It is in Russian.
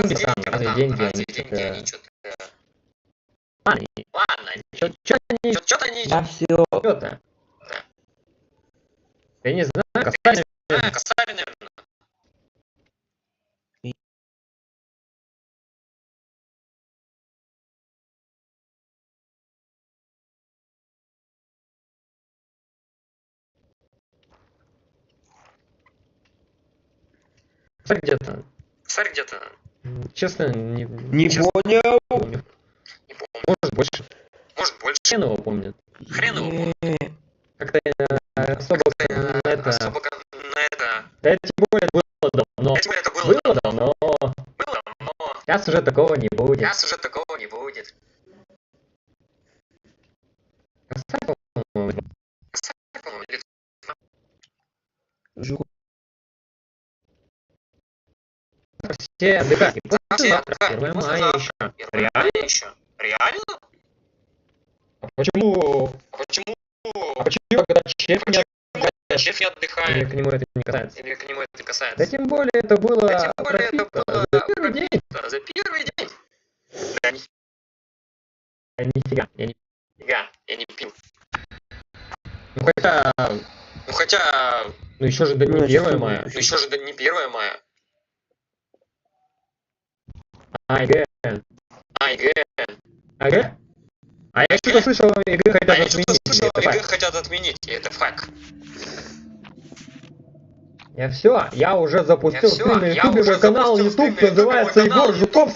деньги там, разве деньги, они что-то... Ладно, что-то они... Да все. Что-то. Я не знаю, косарь, наверное. Косарь где-то. Честно, не понял. помню. Не помню. Может больше. Хрен его помнит. Как-то особо на это... Да тем более было давно. Было давно. Сейчас уже такого не будет. Косарь, по-моему. Все отдыхать. Завтра 1 мая еще. Реально? А почему? Когда шеф не отдыхает? Или к нему это не касается? Да тем более это было за первый день. Да нифига, я не пил. Ну хотя... Ну еще же не 1 мая. АГ. А я что-то слышал, ЕГЭ хотят отменить, и это факт. Я уже запустил стрим на ютубе, мой канал YouTube называется Егор Жуков.